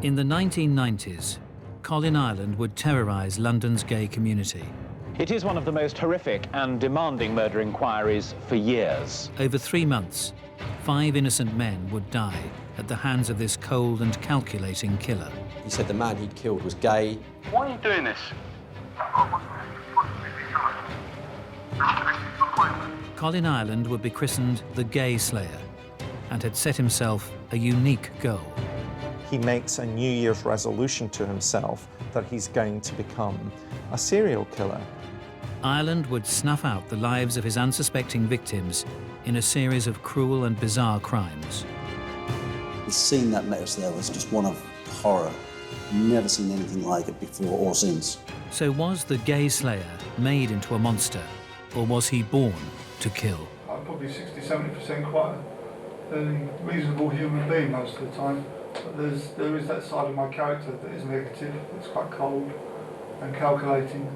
In the 1990s, Colin Ireland would terrorise London's gay community. It is one of the most horrific and demanding murder inquiries for years. Over 3 months, 5 innocent men would die at the hands of this cold and calculating killer. He said the man he'd killed was gay. Why are you doing this? Colin Ireland would be christened the Gay Slayer and had set himself a unique goal. He makes a New Year's resolution to himself that he's going to become a serial killer. Ireland would snuff out the lives of his unsuspecting victims in a series of cruel and bizarre crimes. The scene that met us there was just one of horror. Never seen anything like it before or since. So was the Gay Slayer made into a monster, or was he born to kill? I'm probably 60–70% quite a fairly reasonable human being most of the time. But there is that side of my character that is negative. It's quite cold and calculating.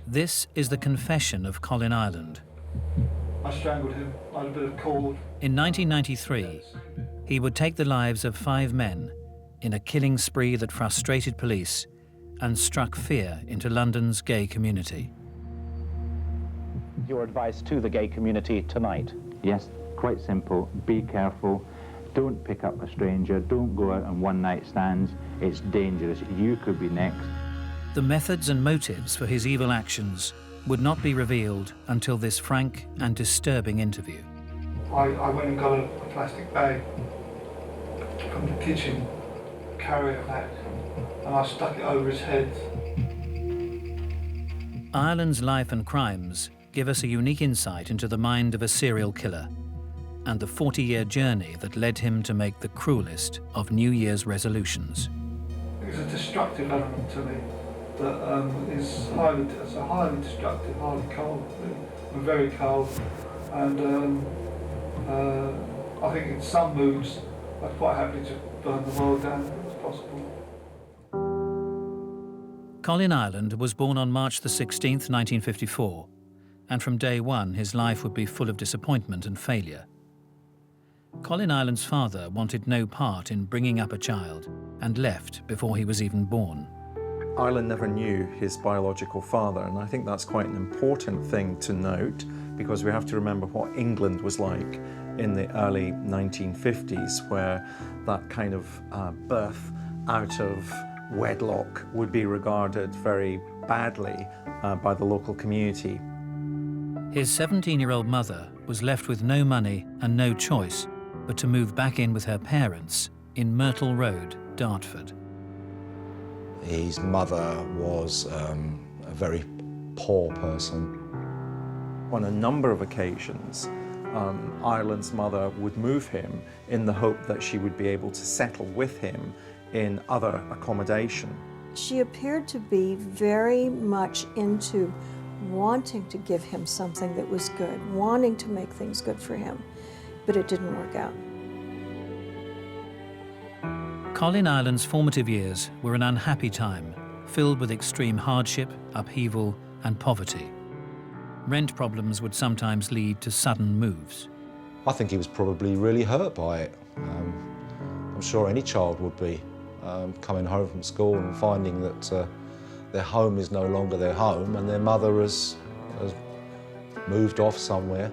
This is the confession of Colin Ireland. I strangled him. I had a bit of cord. In 1993, he would take the lives of 5 men in a killing spree that frustrated police and struck fear into London's gay community. Your advice to the gay community tonight? Yes, quite simple. Be careful. Don't pick up a stranger. Don't go out on one-night stands. It's dangerous. You could be next. The methods and motives for his evil actions would not be revealed until this frank and disturbing interview. I went and got a plastic bag from the kitchen, carrier bag, and I stuck it over his head. Ireland's life and crimes give us a unique insight into the mind of a serial killer and the 40-year journey that led him to make the cruelest of New Year's resolutions. It's a destructive element to me that is highly destructive, highly cold, really, very cold, and I think in some moods I'd quite happy to burn the world down if it was possible. Colin Ireland was born on March the 16th, 1954, and from day one his life would be full of disappointment and failure. Colin Ireland's father wanted no part in bringing up a child and left before he was even born. Ireland never knew his biological father, and I think that's quite an important thing to note, because we have to remember what England was like in the early 1950s, where that kind of birth out of wedlock would be regarded very badly by the local community. His 17-year-old mother was left with no money and no choice but to move back in with her parents in Myrtle Road, Dartford. His mother was a very poor person. On a number of occasions, Ireland's mother would move him in the hope that she would be able to settle with him in other accommodation. She appeared to be very much into wanting to give him something that was good, wanting to make things good for him, but it didn't work out. Colin Ireland's formative years were an unhappy time, filled with extreme hardship, upheaval, and poverty. Rent problems would sometimes lead to sudden moves. I think he was probably really hurt by it. I'm sure any child would be, coming home from school and finding that their home is no longer their home and their mother has moved off somewhere.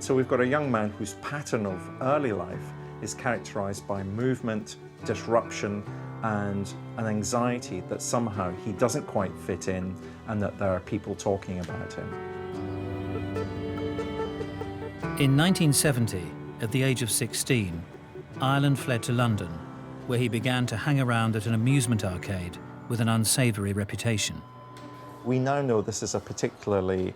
So we've got a young man whose pattern of early life is characterized by movement, disruption, and an anxiety that somehow he doesn't quite fit in and that there are people talking about him. In 1970, at the age of 16, Ireland fled to London, where he began to hang around at an amusement arcade with an unsavoury reputation. We now know this is a particularly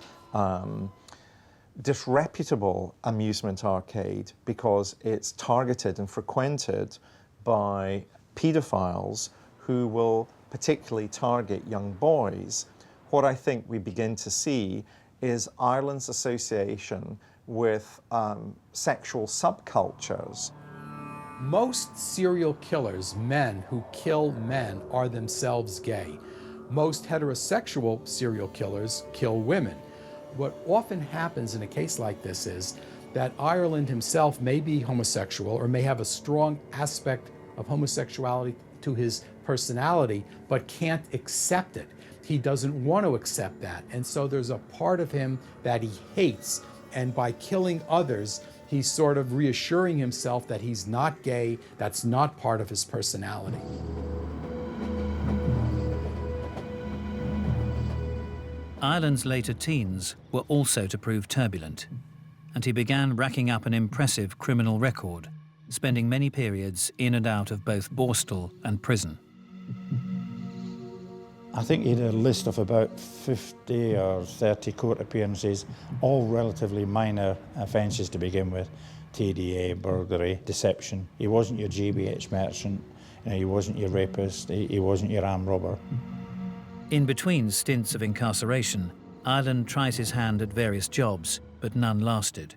disreputable amusement arcade because it's targeted and frequented by paedophiles who will particularly target young boys what I think we begin to see is Ireland's association with sexual subcultures. Most serial killers, men who kill men, are themselves gay. Most heterosexual serial killers kill women. What often happens in a case like this is that Ireland himself may be homosexual or may have a strong aspect of homosexuality to his personality, but can't accept it. He doesn't want to accept that. And so there's a part of him that he hates. And by killing others, he's sort of reassuring himself that he's not gay, that's not part of his personality. Ireland's later teens were also to prove turbulent, and he began racking up an impressive criminal record, spending many periods in and out of both Borstal and prison. I think he had a list of about 50 or 30 court appearances, all relatively minor offences to begin with. TDA, burglary, deception. He wasn't your GBH merchant, he wasn't your rapist, he wasn't your armed robber. In between stints of incarceration, Ireland tries his hand at various jobs, but none lasted.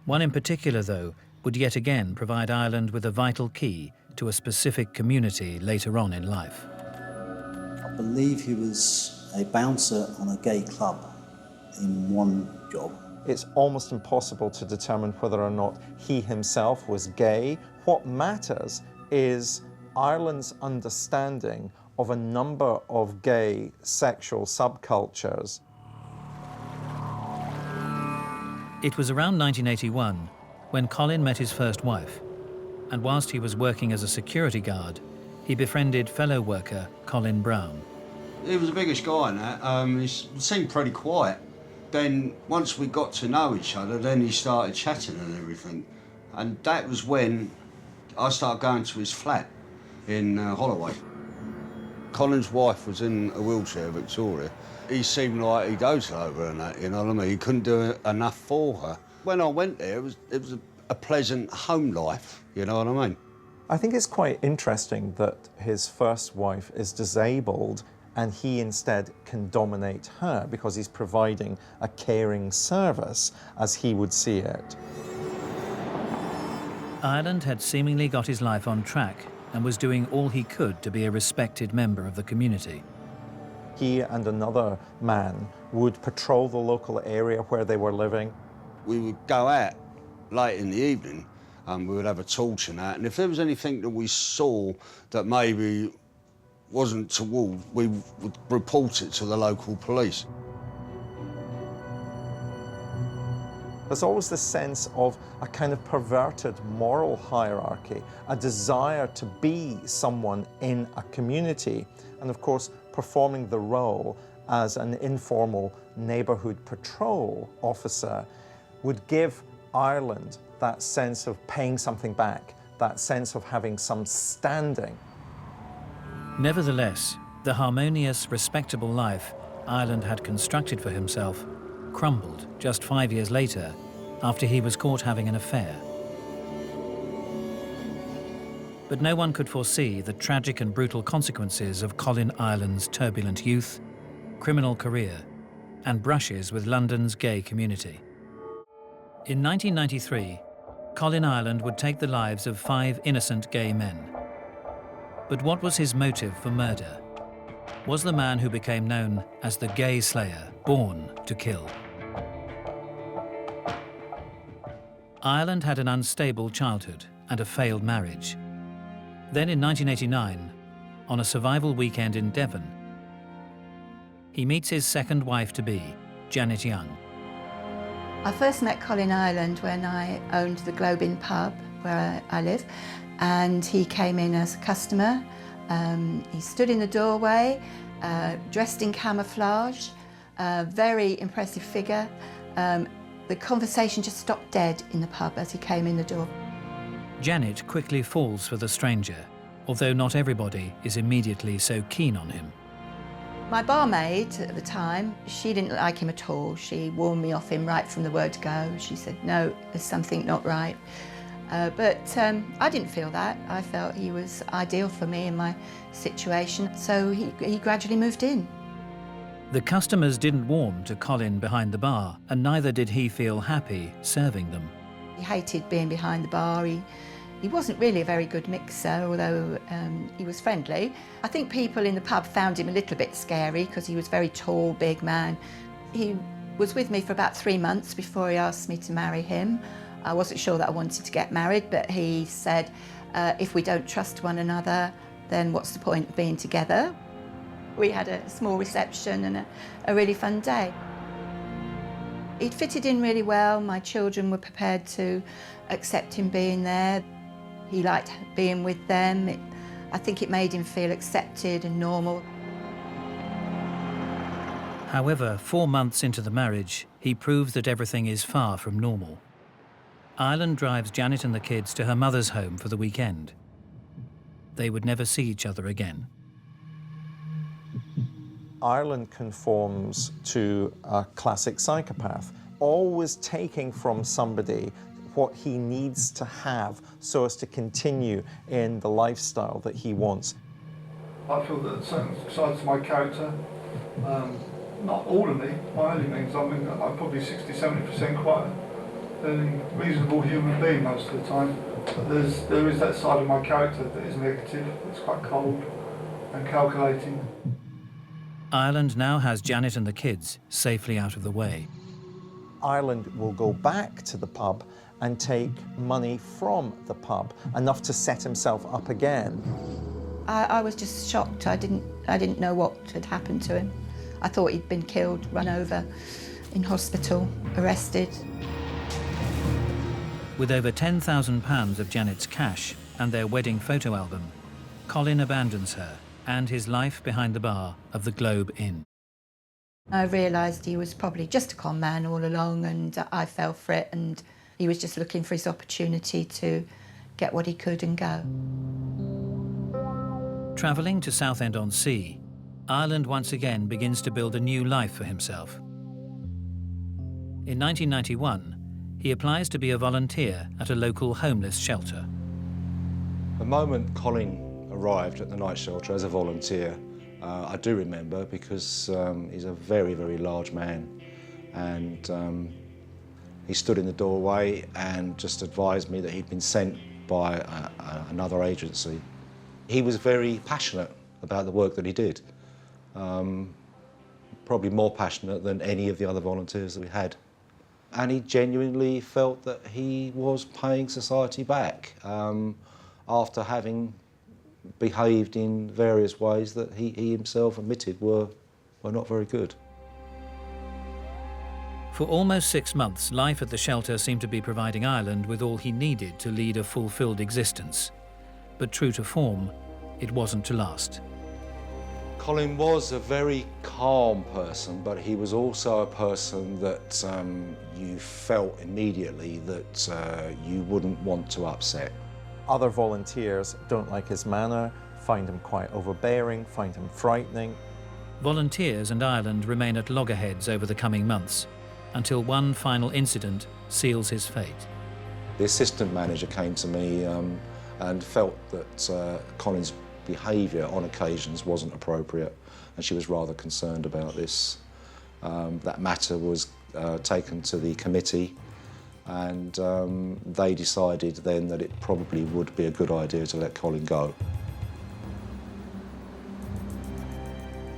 One in particular, though, would yet again provide Ireland with a vital key to a specific community later on in life. I believe he was a bouncer on a gay club in one job. It's almost impossible to determine whether or not he himself was gay. What matters is Ireland's understanding of a number of gay sexual subcultures. It was around 1981 when Colin met his first wife, and whilst he was working as a security guard, he befriended fellow worker Colin Brown. He was a biggish guy and that. He seemed pretty quiet. Then once we got to know each other, then he started chatting and everything. And that was when I started going to his flat in Holloway. Colin's wife was in a wheelchair, Victoria. He seemed like he dozed over and that, you know what I mean? He couldn't do enough for her. When I went there, it was a pleasant home life, you know what I mean? I think it's quite interesting that his first wife is disabled and he instead can dominate her because he's providing a caring service, as he would see it. Ireland had seemingly got his life on track and was doing all he could to be a respected member of the community. He and another man would patrol the local area where they were living. We would go out late in the evening and we would have a torch and that, and if there was anything that we saw that maybe wasn't toward, we would report it to the local police. There's always this sense of a kind of perverted moral hierarchy, a desire to be someone in a community, and of course performing the role as an informal neighbourhood patrol officer would give Ireland that sense of paying something back, that sense of having some standing. Nevertheless, the harmonious, respectable life Ireland had constructed for himself crumbled just 5 years later after he was caught having an affair. But no one could foresee the tragic and brutal consequences of Colin Ireland's turbulent youth, criminal career, and brushes with London's gay community. In 1993, Colin Ireland would take the lives of 5 innocent gay men. But what was his motive for murder? Was the man who became known as the Gay Slayer born to kill? Ireland had an unstable childhood and a failed marriage. Then in 1989, on a survival weekend in Devon, he meets his second wife-to-be, Janet Young. I first met Colin Ireland when I owned the Globe Inn pub where I live, and he came in as a customer. He stood in the doorway, dressed in camouflage, very impressive figure. The conversation just stopped dead in the pub as he came in the door. Janet quickly falls for the stranger, although not everybody is immediately so keen on him. My barmaid at the time, she didn't like him at all. She warned me off him right from the word go. She said, no, there's something not right. But I didn't feel that. I felt he was ideal for me in my situation, so he gradually moved in. The customers didn't warm to Colin behind the bar, and neither did he feel happy serving them. He hated being behind the bar. He wasn't really a very good mixer, although he was friendly. I think people in the pub found him a little bit scary because he was a very tall, big man. He was with me for about 3 months before he asked me to marry him. I wasn't sure that I wanted to get married, but he said, if we don't trust one another, then what's the point of being together? We had a small reception and a really fun day. He'd fitted in really well. My children were prepared to accept him being there. He liked being with them. I think it made him feel accepted and normal. However, 4 months into the marriage, he proves that everything is far from normal. Ireland drives Janet and the kids to her mother's home for the weekend. They would never see each other again. Ireland conforms to a classic psychopath, always taking from somebody what he needs to have so as to continue in the lifestyle that he wants. I feel that certain sides of my character, not all of me, by any means, I mean, I'm probably 60–70% quite a fairly reasonable human being most of the time, but there is that side of my character that is negative, that's quite cold and calculating. Ireland now has Janet and the kids safely out of the way. Ireland will go back to the pub and take money from the pub, enough to set himself up again. I was just shocked. I didn't know what had happened to him. I thought he'd been killed, run over, in hospital, arrested. With over £10,000 of Janet's cash and their wedding photo album, Colin abandons her and his life behind the bar of the Globe Inn. I realised he was probably just a con man all along, and I fell for it, and he was just looking for his opportunity to get what he could and go. Travelling to Southend-on-Sea, Ireland once again begins to build a new life for himself. In 1991, he applies to be a volunteer at a local homeless shelter. The moment Colin arrived at the night shelter as a volunteer, I do remember because he's a very, very large man, and he stood in the doorway and just advised me that he'd been sent by another agency. He was very passionate about the work that he did, probably more passionate than any of the other volunteers that we had. And he genuinely felt that he was paying society back after having behaved in various ways that he himself admitted were not very good. For almost 6 months, life at the shelter seemed to be providing Ireland with all he needed to lead a fulfilled existence. But true to form, it wasn't to last. Colin was a very calm person, but he was also a person that you felt immediately that you wouldn't want to upset. Other volunteers don't like his manner, find him quite overbearing, find him frightening. Volunteers and Ireland remain at loggerheads over the coming months, until one final incident seals his fate. The assistant manager came to me and felt that Colin's behaviour on occasions wasn't appropriate, and she was rather concerned about this. That matter was taken to the committee, and they decided then that it probably would be a good idea to let Colin go.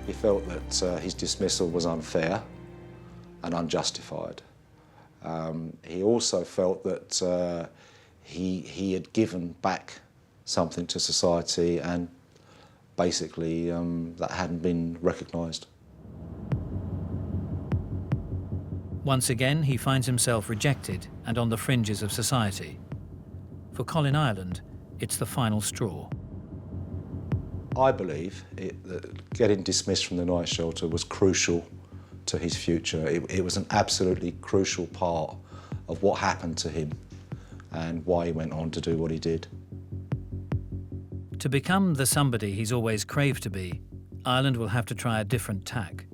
He felt that his dismissal was unfair and unjustified. He also felt that he had given back something to society, and basically that hadn't been recognised. Once again, he finds himself rejected and on the fringes of society. For Colin Ireland, it's the final straw. I believe that getting dismissed from the night shelter was crucial to his future. It was an absolutely crucial part of what happened to him and why he went on to do what he did. To become the somebody he's always craved to be, Ireland will have to try a different tack.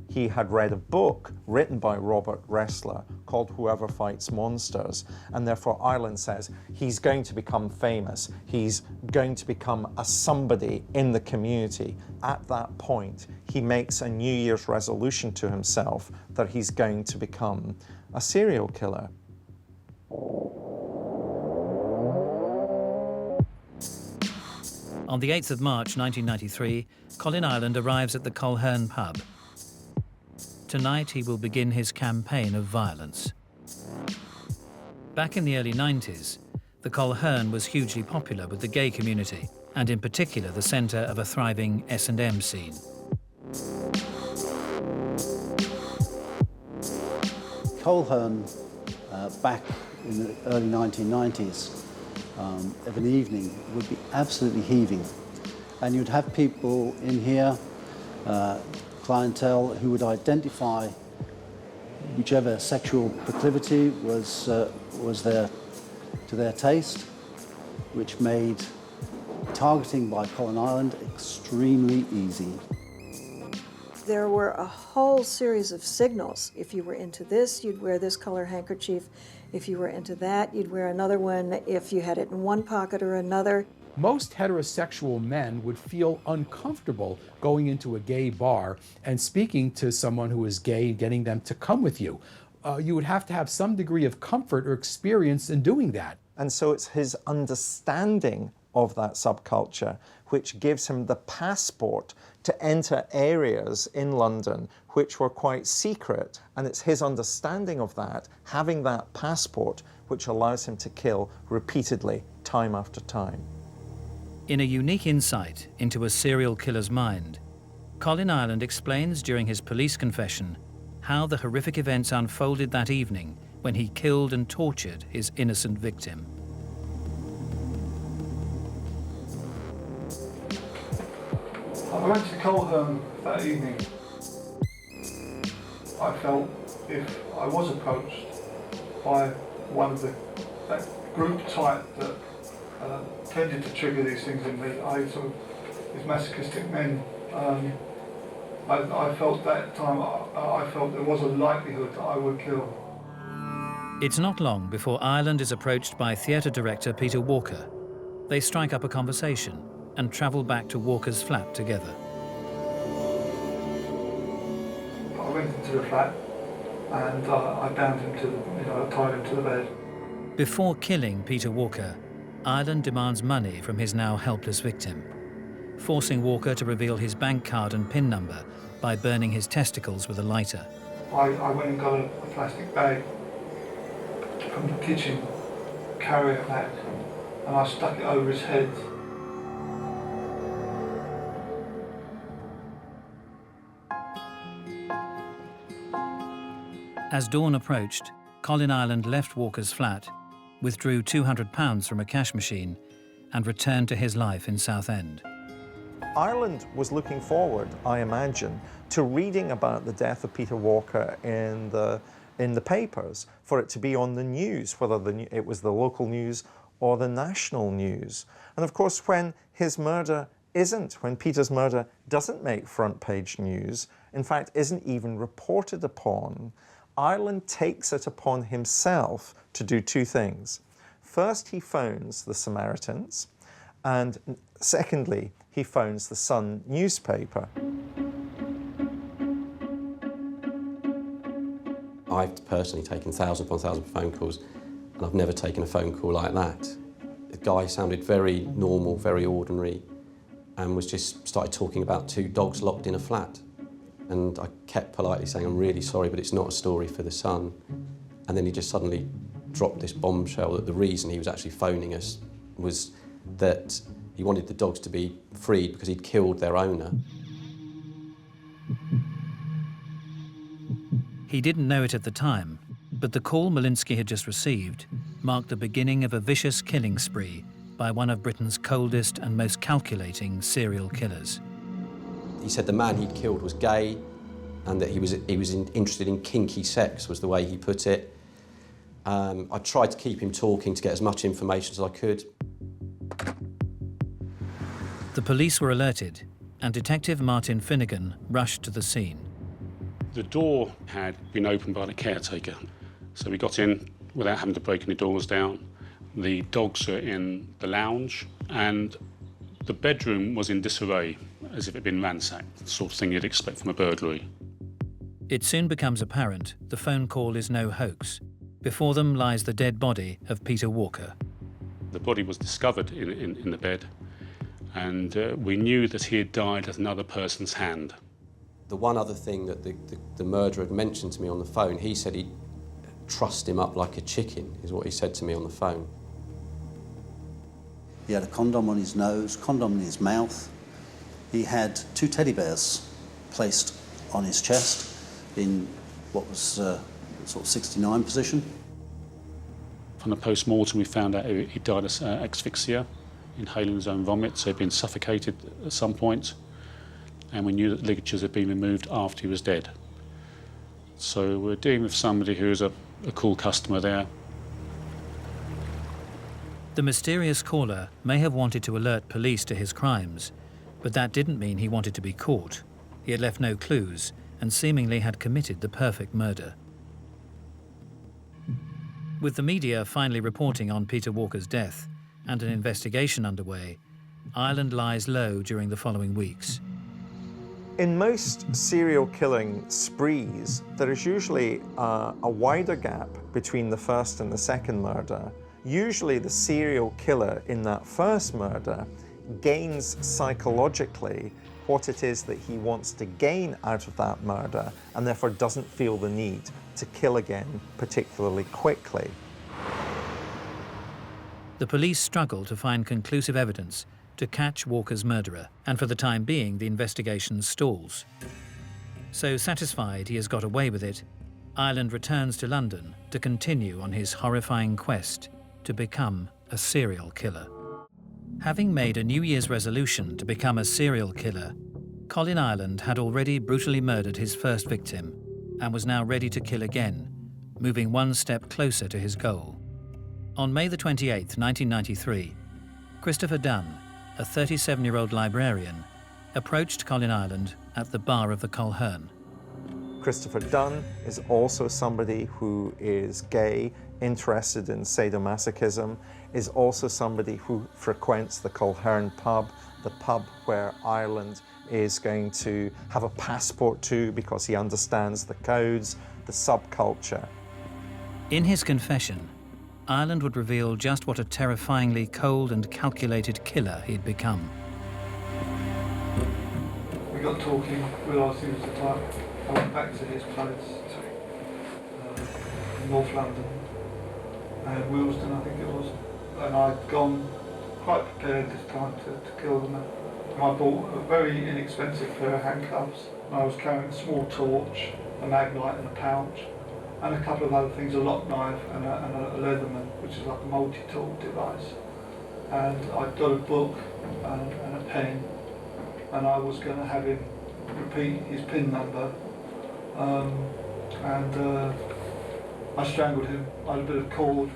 He had read a book written by Robert Ressler called Whoever Fights Monsters, and therefore Ireland says he's going to become famous, he's going to become a somebody in the community. At that point, he makes a New Year's resolution to himself that he's going to become a serial killer. On the 8th of March 1993, Colin Ireland arrives at the Colhern pub. Tonight he will begin his campaign of violence. Back in the early 90s, the Colhern was hugely popular with the gay community, and in particular the centre of a thriving S&M scene. Colhern, back in the early 1990s, of an evening would be absolutely heaving. And you'd have people in here, clientele, who would identify whichever sexual proclivity was there to their taste, which made targeting by Colin Ireland extremely easy. There were a whole series of signals. If you were into this, you'd wear this color handkerchief. If you were into that, you'd wear another one. If you had it in one pocket or another. Most heterosexual men would feel uncomfortable going into a gay bar and speaking to someone who is gay and getting them to come with you. You would have to have some degree of comfort or experience in doing that. And so it's his understanding of that subculture which gives him the passport to enter areas in London which were quite secret. And it's his understanding of that, having that passport, which allows him to kill repeatedly, time after time. In a unique insight into a serial killer's mind, Colin Ireland explains during his police confession how the horrific events unfolded that evening when he killed and tortured his innocent victim. I went to Colhern that evening. I felt if I was approached by one of that group type that tended to trigger these things in me, these masochistic men, I felt that time, I felt there was a likelihood that I would kill. It's not long before Ireland is approached by theatre director Peter Walker. They strike up a conversation and travel back to Walker's flat together. I went into the flat and I bound him to tied him to the bed. Before killing Peter Walker, Ireland demands money from his now helpless victim, forcing Walker to reveal his bank card and PIN number by burning his testicles with a lighter. I went and got a plastic bag from the kitchen carrier bag and I stuck it over his head. As dawn approached, Colin Ireland left Walker's flat, withdrew £200 from a cash machine, and returned to his life in Southend. Ireland was looking forward, I imagine, to reading about the death of Peter Walker in the papers, for it to be on the news, whether it was the local news or the national news. And of course, when Peter's murder doesn't make front page news, in fact, isn't even reported upon, Ireland takes it upon himself to do two things. First, he phones the Samaritans, and secondly, he phones the Sun newspaper. I've personally taken thousands upon thousands of phone calls, and I've never taken a phone call like that. The guy sounded very normal, very ordinary, and was just started talking about two dogs locked in a flat. And I kept politely saying, I'm really sorry, but it's not a story for the Sun. And then he just suddenly dropped this bombshell that the reason he was actually phoning us was that he wanted the dogs to be freed because he'd killed their owner. He didn't know it at the time, but the call Malinsky had just received marked the beginning of a vicious killing spree by one of Britain's coldest and most calculating serial killers. He said the man he'd killed was gay and that he was interested in kinky sex, was the way he put it. I tried to keep him talking to get as much information as I could. The police were alerted, and Detective Martin Finnegan rushed to the scene. The door had been opened by the caretaker, So we got in without having to break any doors down. The dogs are in the lounge, and the bedroom was in disarray, as if it had been ransacked, the sort of thing you'd expect from a burglary. It soon becomes apparent the phone call is no hoax. Before them lies the dead body of Peter Walker. The body was discovered in the bed, and we knew that he had died at another person's hand. The one other thing that the murderer had mentioned to me on the phone, he said he'd trussed him up like a chicken, is what he said to me on the phone. He had a condom on his nose, condom in his mouth. He had 2 teddy bears placed on his chest in what was sort of 69 position. On the post-mortem, we found out he died of asphyxia, inhaling his own vomit, so he'd been suffocated at some point, and we knew that ligatures had been removed after he was dead. So we're dealing with somebody who's a cool customer there. The mysterious caller may have wanted to alert police to his crimes, but that didn't mean he wanted to be caught. He had left no clues and seemingly had committed the perfect murder. With the media finally reporting on Peter Walker's death and an investigation underway, Ireland lies low during the following weeks. In most serial killing sprees, there is usually a wider gap between the first and the second murder. Usually the serial killer in that first murder gains psychologically what it is that he wants to gain out of that murder, and therefore doesn't feel the need to kill again particularly quickly. The police struggle to find conclusive evidence to catch Walker's murderer, and for the time being the investigation stalls. So satisfied he has got away with it, Ireland returns to London to continue on his horrifying quest to become a serial killer. Having made a New Year's resolution to become a serial killer, Colin Ireland had already brutally murdered his first victim and was now ready to kill again, moving one step closer to his goal. On May the 28th, 1993, Christopher Dunn, a 37-year-old librarian, approached Colin Ireland at the bar of the Colhern. Christopher Dunn is also somebody who is gay, interested in sadomasochism, is also somebody who frequents the Colhern pub, the pub where Ireland is going to have a passport to because he understands the codes, the subculture. In his confession, Ireland would reveal just what a terrifyingly cold and calculated killer he'd become. We got talking, realised he was the type. I went back to his place in North London, Willesden I think it was, and I'd gone quite prepared this time to kill them. I bought a very inexpensive pair of handcuffs, and I was carrying a small torch, a magnite and a pouch, and a couple of other things, a lock knife and a Leatherman, which is like a multi-tool device. And I'd got a book and a pen, and I was going to have him repeat his PIN number. I strangled him. I had a bit of cord.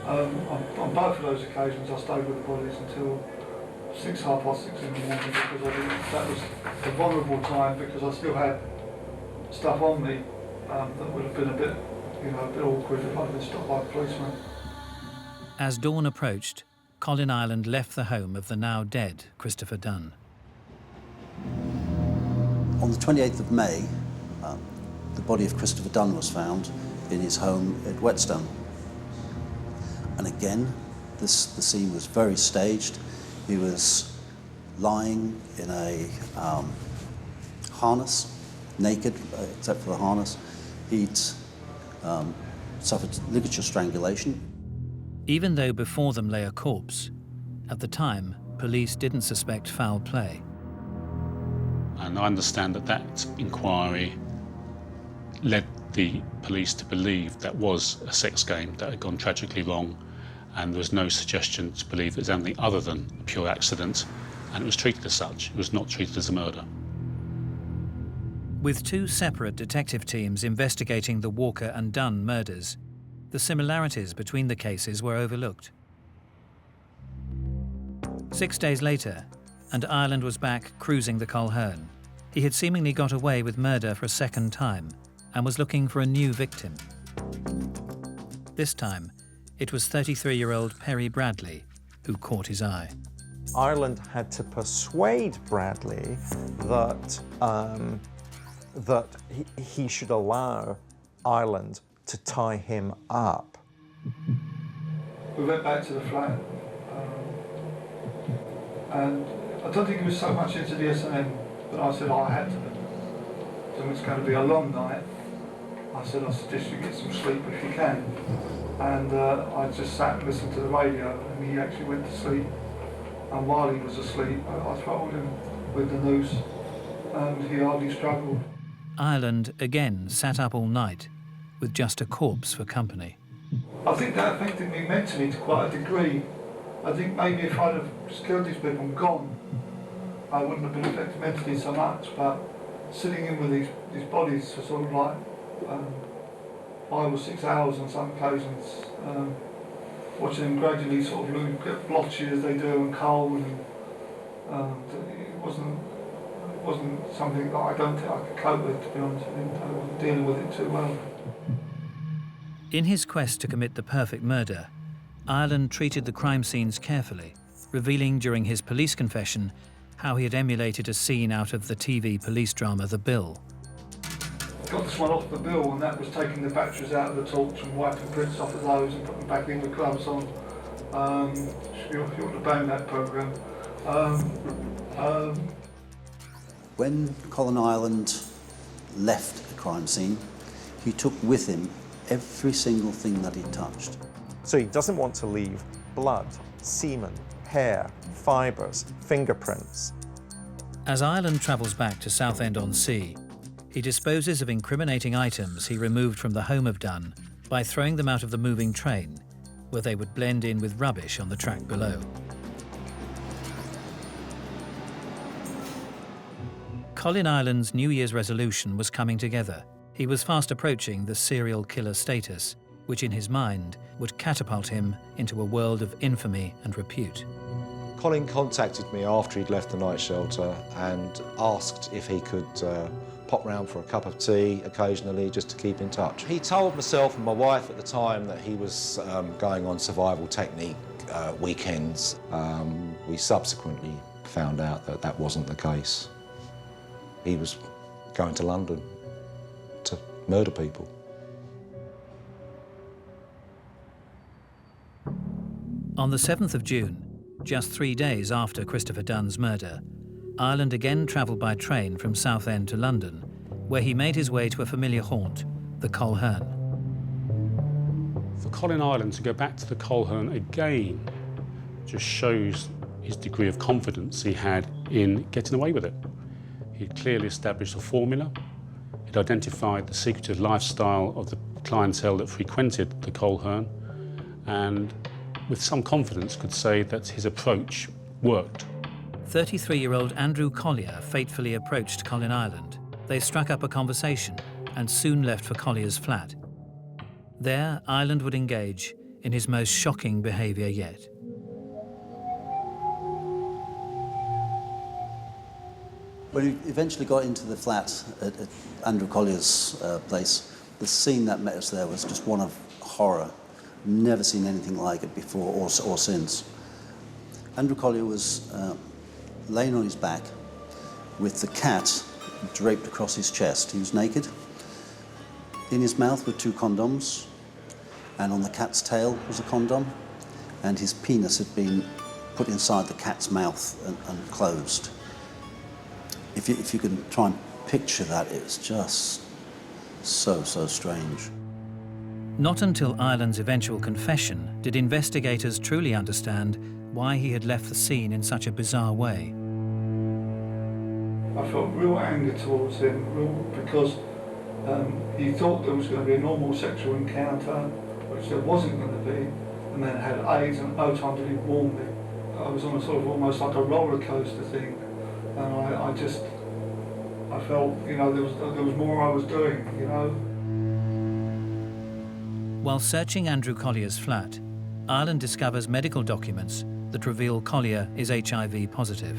On both of those occasions I stayed with the bodies until 6, half past 6 in the morning, because that was a vulnerable time, because I still had stuff on me that would have been a bit awkward if I'd been stopped by a policeman. As dawn approached, Colin Ireland left the home of the now dead Christopher Dunn. On the 28th of May, the body of Christopher Dunn was found in his home at Whetstone. And again, the scene was very staged. He was lying in a harness, naked except for the harness. He'd suffered ligature strangulation. Even though before them lay a corpse, at the time, police didn't suspect foul play. And I understand that inquiry led the police to believe that was a sex game that had gone tragically wrong, and there was no suggestion to believe it was anything other than a pure accident, and it was treated as such. It was not treated as a murder. With 2 separate detective teams investigating the Walker and Dunn murders, the similarities between the cases were overlooked. 6 days later, and Ireland was back cruising the Colhern. He had seemingly got away with murder for a second time, and was looking for a new victim. This time, it was 33-year-old Perry Bradley who caught his eye. Ireland had to persuade Bradley that, he should allow Ireland to tie him up. We went back to the flat, and I don't think he was so much into the S&M, but I said I had to. So it's going to be a long night. I said I suggest you get some sleep if you can. And I just sat and listened to the radio, and he actually went to sleep. And while he was asleep, I throttled him with the noose, and he hardly struggled. Ireland again sat up all night with just a corpse for company. I think that affected me mentally to quite a degree. I think maybe if I'd have just killed these people and gone, I wouldn't have been affected mentally so much, but sitting in with these bodies for sort of like 5 or 6 hours on some occasions, watching them gradually sort of get blotchy as they do and cold, and it wasn't something that I don't think I could cope with, to be honest with you. I wasn't dealing with it too well. In his quest to commit the perfect murder, Ireland treated the crime scenes carefully, revealing during his police confession how he had emulated a scene out of the TV police drama The Bill. I got this one off The Bill, and that was taking the batteries out of the torch and wiping prints off of those and putting them back in with gloves on. You ought to ban that programme. When Colin Ireland left the crime scene, he took with him every single thing that he touched. So he doesn't want to leave blood, semen, hair, fibres, fingerprints. As Ireland travels back to Southend-on-Sea, he disposes of incriminating items he removed from the home of Dunn by throwing them out of the moving train, where they would blend in with rubbish on the track below. Colin Ireland's New Year's resolution was coming together. He was fast approaching the serial killer status, which in his mind would catapult him into a world of infamy and repute. Colin contacted me after he'd left the night shelter and asked if he could pop round for a cup of tea occasionally just to keep in touch. He told myself and my wife at the time that he was going on survival technique weekends. We subsequently found out that that wasn't the case. He was going to London to murder people. On the 7th of June, just 3 days after Christopher Dunn's murder, Ireland again travelled by train from Southend to London, where he made his way to a familiar haunt, the Colhern. For Colin Ireland to go back to the Colhern again just shows his degree of confidence he had in getting away with it. He'd clearly established a formula. He'd identified the secretive lifestyle of the clientele that frequented the Colhern, and with some confidence could say that his approach worked. 33-year-old Andrew Collier fatefully approached Colin Ireland. They struck up a conversation and soon left for Collier's flat. There, Ireland would engage in his most shocking behaviour yet. When we eventually got into the flat at Andrew Collier's place, the scene that met us there was just one of horror. Never seen anything like it before or since. Andrew Collier was laying on his back with the cat draped across his chest. He was naked. In his mouth were 2 condoms, and on the cat's tail was a condom, and his penis had been put inside the cat's mouth and closed. If you can try and picture that, it's just so strange. Not until Ireland's eventual confession did investigators truly understand why he had left the scene in such a bizarre way. I felt real anger towards him, because he thought there was going to be a normal sexual encounter, which there wasn't going to be, and then had AIDS, and no time did he warn me. I was on a sort of almost like a roller coaster thing, and I felt, you know, there was more I was doing, you know. While searching Andrew Collier's flat, Ireland discovers medical documents that reveal Collier is HIV positive.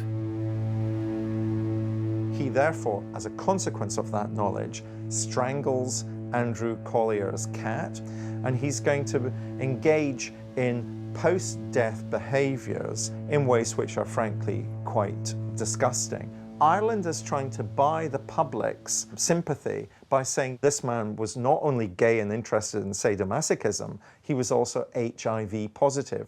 He therefore, as a consequence of that knowledge, strangles Andrew Collier's cat, and he's going to engage in post-death behaviours in ways which are frankly quite disgusting. Ireland is trying to buy the public's sympathy by saying this man was not only gay and interested in sadomasochism, he was also HIV positive.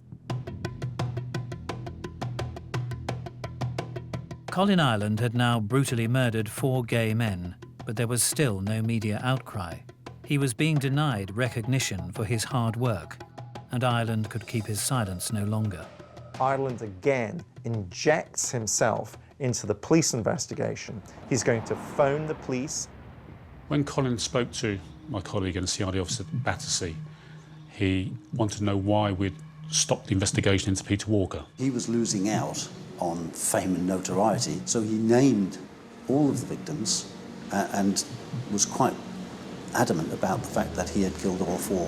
Colin Ireland had now brutally murdered 4 gay men, but there was still no media outcry. He was being denied recognition for his hard work, and Ireland could keep his silence no longer. Ireland again injects himself into the police investigation. He's going to phone the police. When Colin spoke to my colleague and CID officer at Battersea, he wanted to know why we'd stopped the investigation into Peter Walker. He was losing out on fame and notoriety, so he named all of the victims and was quite adamant about the fact that he had killed all 4.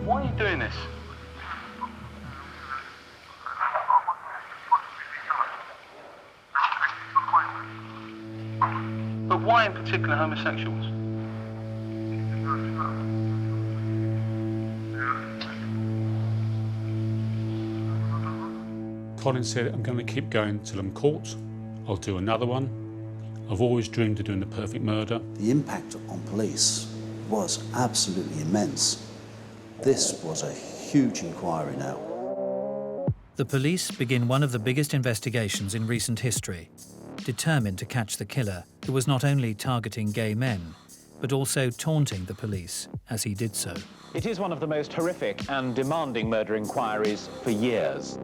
Why are you doing this? But why in particular homosexuals? Colin said, I'm going to keep going till I'm caught. I'll do another one. I've always dreamed of doing the perfect murder. The impact on police was absolutely immense. This was a huge inquiry now. The police begin one of the biggest investigations in recent history, determined to catch the killer, who was not only targeting gay men, but also taunting the police as he did so. It is one of the most horrific and demanding murder inquiries for years.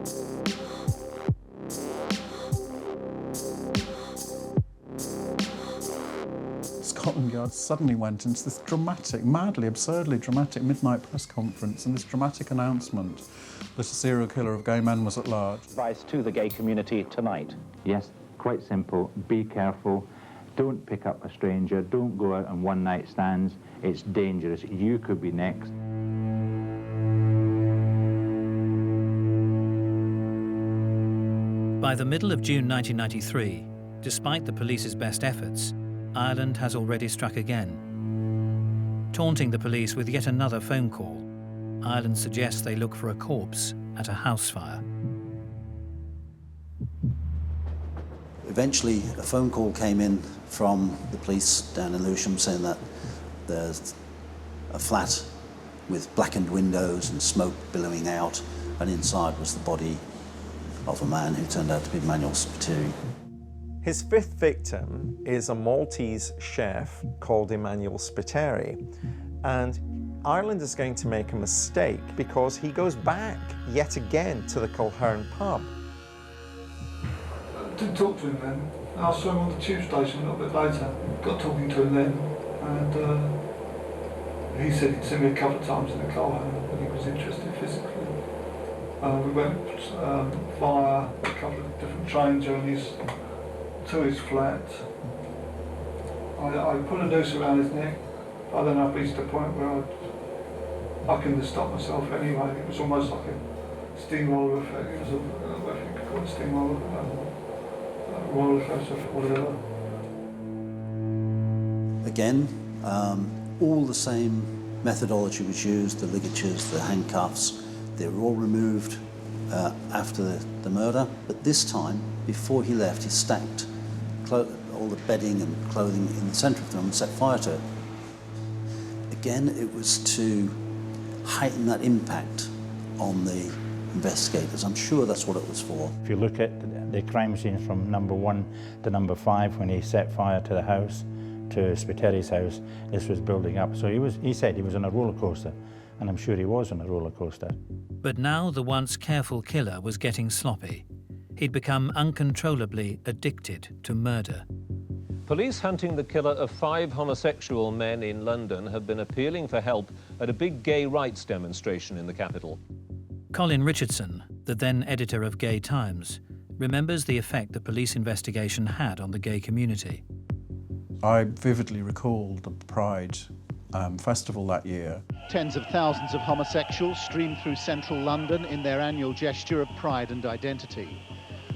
Scotland Yard suddenly went into this dramatic, madly, absurdly dramatic midnight press conference and this dramatic announcement that a serial killer of gay men was at large. Advice to the gay community tonight. Yes, quite simple. Be careful. Don't pick up a stranger. Don't go out on one-night stands. It's dangerous. You could be next. By the middle of June 1993, despite the police's best efforts, Ireland has already struck again. Taunting the police with yet another phone call, Ireland suggests they look for a corpse at a house fire. Eventually, a phone call came in from the police down in Lewisham saying that there's a flat with blackened windows and smoke billowing out, and inside was the body of a man who turned out to be Emmanuel Spiteri. His 5th victim is a Maltese chef called Emmanuel Spiteri, and Ireland is going to make a mistake because he goes back yet again to the Culhern pub. I didn't talk to him then. I saw him on the tube station a little bit later. Got talking to him then, and he said he'd seen me a couple of times in the Culhern, but he was interested physically. We went via a couple of different train journeys to his flat. I put a noose around his neck. I then I reached a point where I couldn't have stopped myself anyway. It was almost like a steamroller effect. It was a, if you could call it a steamroller, roller coaster, whatever. Again, all the same methodology was used, the ligatures, the handcuffs. They were all removed after the murder, but this time, before he left, he stacked all the bedding and clothing in the centre of the room and set fire to it. Again, it was to heighten that impact on the investigators. I'm sure that's what it was for. If you look at the crime scenes from number 1 to number 5, when he set fire to the house, to Spiteri's house, this was building up. So he said he was on a roller coaster, and I'm sure he was on a roller coaster. But now the once careful killer was getting sloppy. He'd become uncontrollably addicted to murder. Police hunting the killer of 5 homosexual men in London have been appealing for help at a big gay rights demonstration in the capital. Colin Richardson, the then editor of Gay Times, remembers the effect the police investigation had on the gay community. I vividly recall the Pride festival that year. Tens of thousands of homosexuals streamed through central London in their annual gesture of pride and identity.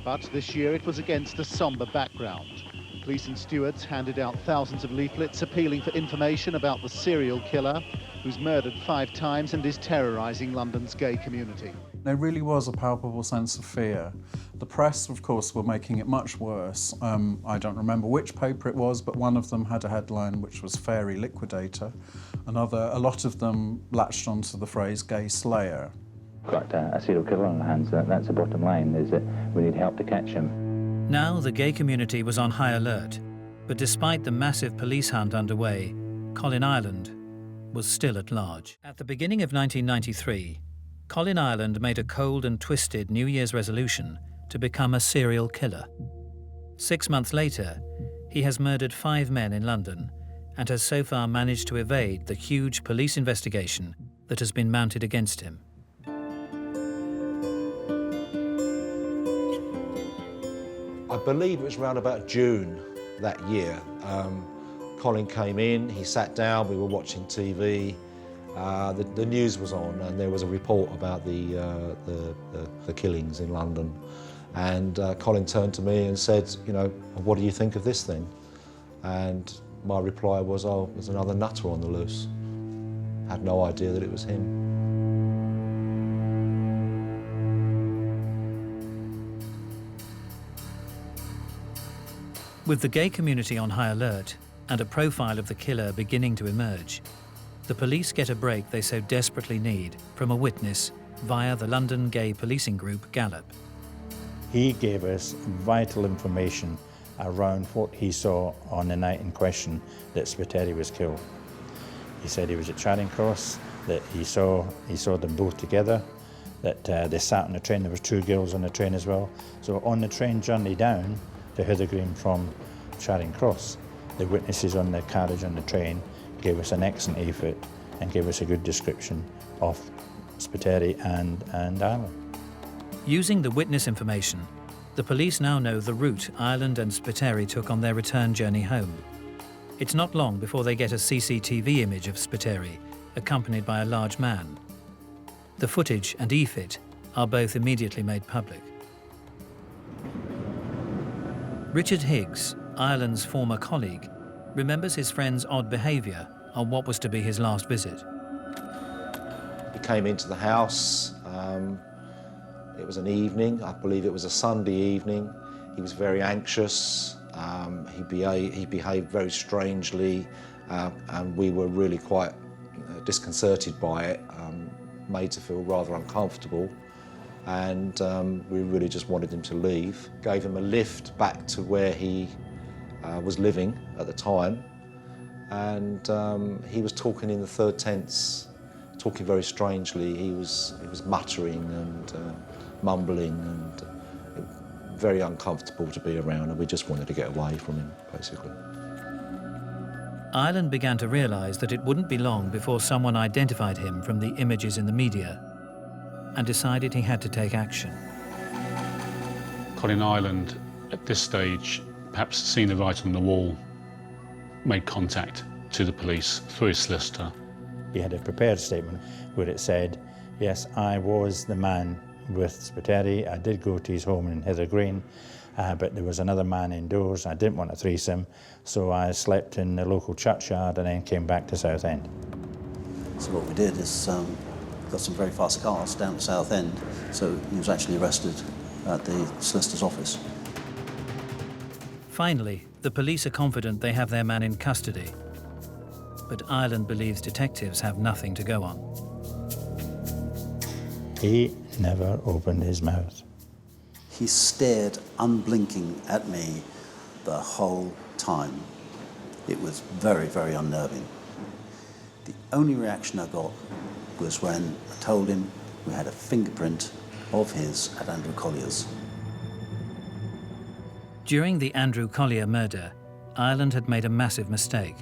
But this year it was against a sombre background. Police and stewards handed out thousands of leaflets appealing for information about the serial killer who's murdered 5 times and is terrorising London's gay community. There really was a palpable sense of fear. The press, of course, were making it much worse. I don't remember which paper it was, but one of them had a headline which was Fairy Liquidator. A lot of them latched onto the phrase gay slayer. Got a serial killer on our hands, that's the bottom line, is that we need help to catch him. Now the gay community was on high alert, but despite the massive police hunt underway, Colin Ireland was still at large. At the beginning of 1993, Colin Ireland made a cold and twisted New Year's resolution to become a serial killer. 6 months later, he has murdered 5 men in London and has so far managed to evade the huge police investigation that has been mounted against him. I believe it was around about June that year. Colin came in, he sat down, we were watching TV. The news was on and there was a report about the killings in London. And Colin turned to me and said, you know, what do you think of this thing? And my reply was, oh, there's another nutter on the loose. Had no idea that it was him. With the gay community on high alert and a profile of the killer beginning to emerge, the police get a break they so desperately need from a witness via the London gay policing group Gallup. He gave us vital information around what he saw on the night in question that Spiteri was killed. He said he was at Charing Cross, that he saw them both together, that they sat on the train. There was 2 girls on the train as well. So on the train journey down to Hither Green from Charing Cross, the witnesses on the carriage on the train gave us an excellent effort and gave us a good description of Spiteri and Ireland. Using the witness information, the police now know the route Ireland and Spiteri took on their return journey home. It's not long before they get a CCTV image of Spiteri, accompanied by a large man. The footage and e-fit are both immediately made public. Richard Higgs, Ireland's former colleague, remembers his friend's odd behaviour on what was to be his last visit. He came into the house. It was an evening, I believe it was a Sunday evening. He was very anxious. He behaved very strangely, and we were really quite disconcerted by it, made to feel rather uncomfortable. And we really just wanted him to leave. Gave him a lift back to where he was living at the time. And he was talking in the third tense, talking very strangely. He was muttering and mumbling and very uncomfortable to be around, and we just wanted to get away from him, basically. Ireland began to realise that it wouldn't be long before someone identified him from the images in the media and decided he had to take action. Colin Ireland, at this stage, perhaps seen the writing on the wall, made contact to the police through his solicitor. He had a prepared statement where it said, yes, I was the man with Spiteri. I did go to his home in Hither Green, but there was another man indoors. I didn't want a threesome, so I slept in the local churchyard and then came back to Southend. So what we did is got some very fast cars down to Southend, so he was actually arrested at the solicitor's office. Finally, the police are confident they have their man in custody, but Ireland believes detectives have nothing to go on. He never opened his mouth. He stared unblinking at me the whole time. It was very, very unnerving. The only reaction I got was when I told him we had a fingerprint of his at Andrew Collier's. During the Andrew Collier murder, Ireland had made a massive mistake.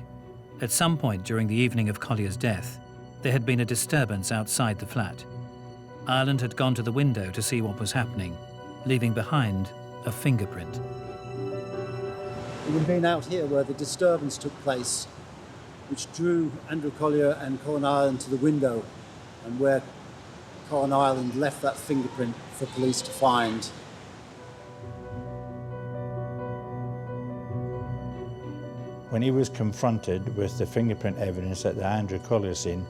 At some point during the evening of Collier's death, there had been a disturbance outside the flat. Ireland had gone to the window to see what was happening, leaving behind a fingerprint. It would have been out here where the disturbance took place, which drew Andrew Collier and Colin Ireland to the window, and where Colin Ireland left that fingerprint for police to find. When he was confronted with the fingerprint evidence at the Andrew Collier scene,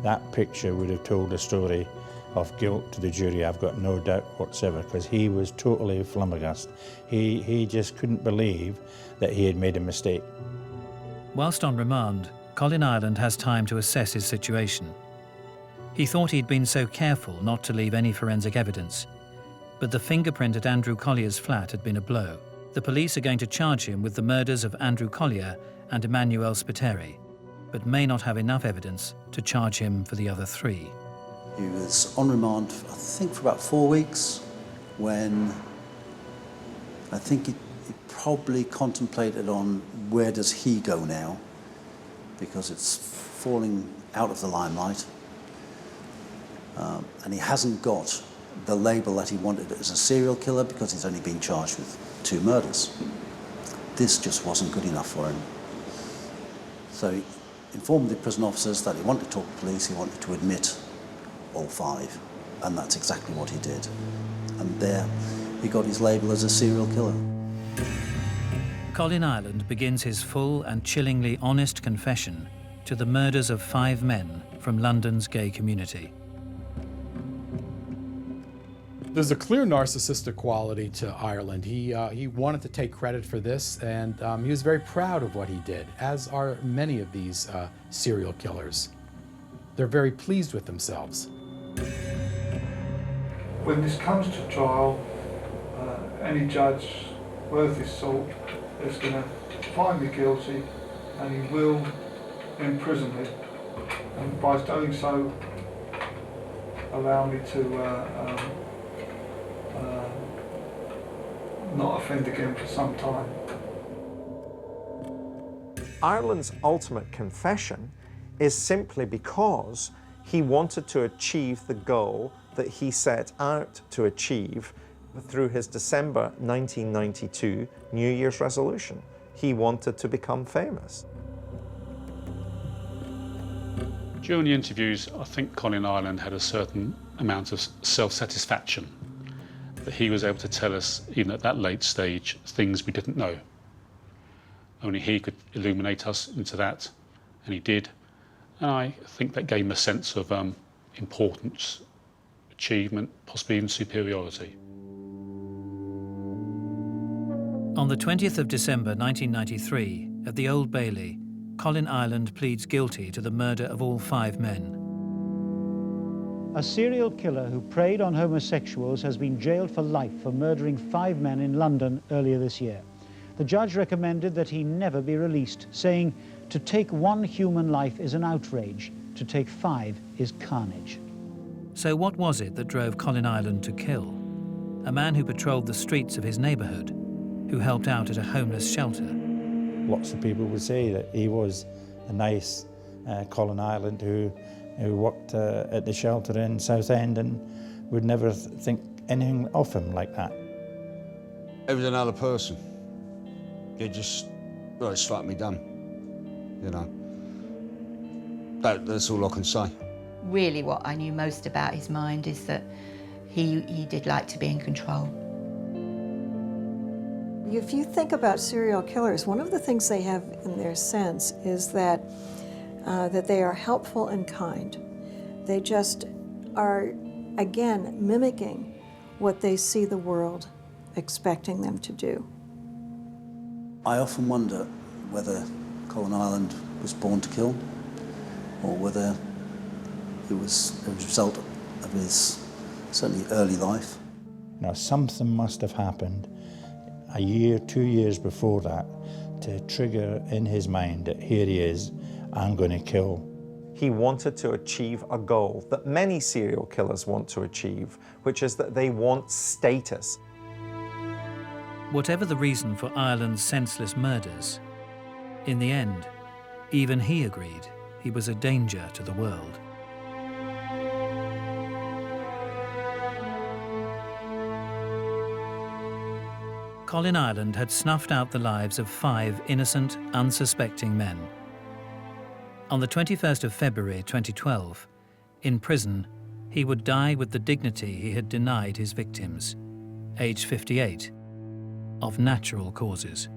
that picture would have told a story of guilt to the jury, I've got no doubt whatsoever, because he was totally flummoxed. He just couldn't believe that he had made a mistake. Whilst on remand, Colin Ireland has time to assess his situation. He thought he'd been so careful not to leave any forensic evidence, but the fingerprint at Andrew Collier's flat had been a blow. The police are going to charge him with the murders of Andrew Collier and Emmanuel Spiteri, but may not have enough evidence to charge him for the other three. He was on remand, I think, for about 4 weeks, when I think he probably contemplated on where does he go now, because it's falling out of the limelight. And he hasn't got the label that he wanted as a serial killer because he's only been charged with 2 murders. This just wasn't good enough for him. So he informed the prison officers that he wanted to talk to police, he wanted to admit all 5, and that's exactly what he did. And there he got his label as a serial killer. Colin Ireland begins his full and chillingly honest confession to the murders of 5 men from London's gay community. There's a clear narcissistic quality to Ireland. He wanted to take credit for this, and he was very proud of what he did, as are many of these serial killers. They're very pleased with themselves. When this comes to trial, any judge worth his salt is going to find me guilty, and he will imprison me, and by doing so allow me to not offend again for some time. Ireland's ultimate confession is simply because he wanted to achieve the goal that he set out to achieve through his December 1992 New Year's resolution. He wanted to become famous. During the interviews, I think Colin Ireland had a certain amount of self-satisfaction that he was able to tell us, even at that late stage, things we didn't know. Only he could illuminate us into that, and he did. And I think that gave him a sense of importance, achievement, possibly even superiority. On the 20th of December 1993, at the Old Bailey, Colin Ireland pleads guilty to the murder of all 5 men. A serial killer who preyed on homosexuals has been jailed for life for murdering 5 men in London earlier this year. The judge recommended that he never be released, saying, "To take 1 human life is an outrage. To take 5 is carnage." So what was it that drove Colin Ireland to kill? A man who patrolled the streets of his neighbourhood, who helped out at a homeless shelter. Lots of people would say that he was a nice Colin Ireland who worked at the shelter in Southend and would never think anything of him like that. It was another person. It just, well, it struck me dumb, you know. That's all I can say. Really what I knew most about his mind is that he did like to be in control. If you think about serial killers, one of the things they have in their sense is that they are helpful and kind. They just are, again, mimicking what they see the world expecting them to do. I often wonder whether Colin Ireland was born to kill, or whether it was a result of his certainly early life. Now, something must have happened a year, 2 years before that to trigger in his mind that here he is, I'm going to kill. He wanted to achieve a goal that many serial killers want to achieve, which is that they want status. Whatever the reason for Ireland's senseless murders, in the end, even he agreed he was a danger to the world. Colin Ireland had snuffed out the lives of 5 innocent, unsuspecting men. On the 21st of February 2012, in prison, he would die with the dignity he had denied his victims, aged 58, of natural causes.